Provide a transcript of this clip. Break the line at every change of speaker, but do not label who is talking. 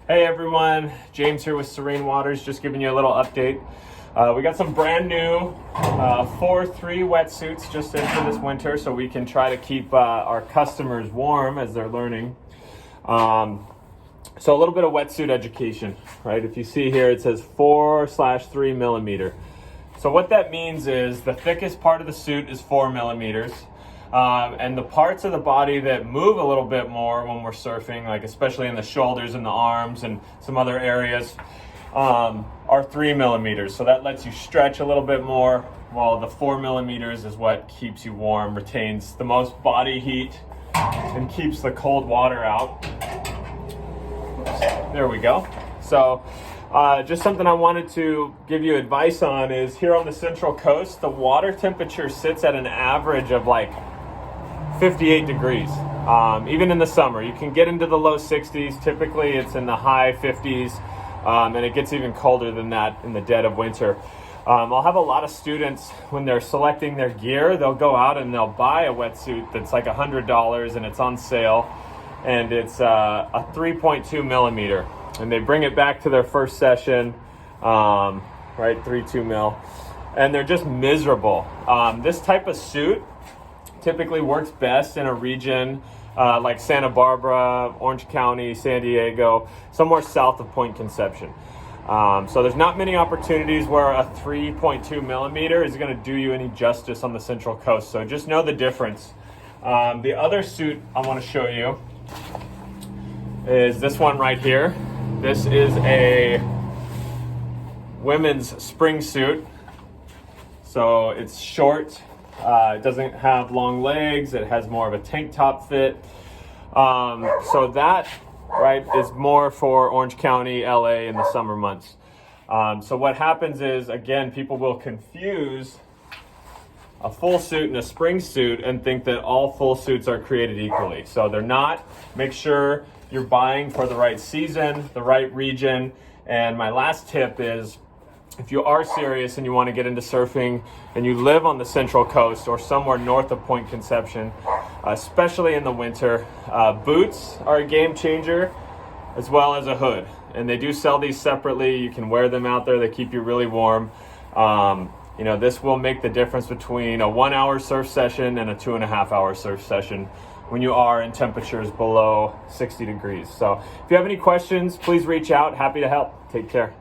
Hey everyone, James here with Serene Waters, just giving you a little update. We got some brand new 4-3 wetsuits just in for this winter so we can try to keep our customers warm as they're learning. So a little bit of wetsuit education, right? If you see here, it says 4/3 millimeter. So what that means is the thickest part of the suit is 4 millimeters. And the parts of the body that move a little bit more when we're surfing, like especially in the shoulders and the arms and some other areas, are 3 millimeters. So that lets you stretch a little bit more, while the 4 millimeters is what keeps you warm, retains the most body heat, and keeps the cold water out. There we go. So just something I wanted to give you advice on is here on the Central Coast, the water temperature sits at an average of like 58 degrees. Even in the summer, you can get into the low 60s. Typically it's in the high 50s, and it gets even colder than that in the dead of winter. I'll have a lot of students, when they're selecting their gear, they'll go out and they'll buy a wetsuit that's like $100 and it's on sale, and it's a 3.2 millimeter, and they bring it back to their first session, right, 3.2 mil, and they're just miserable. This type of suit typically works best in a region like Santa Barbara, Orange County, San Diego, somewhere south of Point Conception. So there's not many opportunities where a 3.2 millimeter is going to do you any justice on the Central Coast. So just know the difference. The other suit I want to show you is this one right here. This is a women's spring suit. So it's short. It doesn't have long legs. It has more of a tank top fit. So that, right, is more for Orange County, LA in the summer months. So what happens is, again, people will confuse a full suit and a spring suit and think that all full suits are created equally. So they're not. Make sure you're buying for the right season, the right region. And my last tip is, if you are serious and you want to get into surfing and you live on the Central Coast or somewhere north of Point Conception, especially in the winter, boots are a game changer, as well as a hood. And they do sell these separately. You can wear them out there. They keep you really warm. This will make the difference between a 1-hour surf session and a 2.5-hour surf session when you are in temperatures below 60 degrees. So if you have any questions, please reach out. Happy to help. Take care.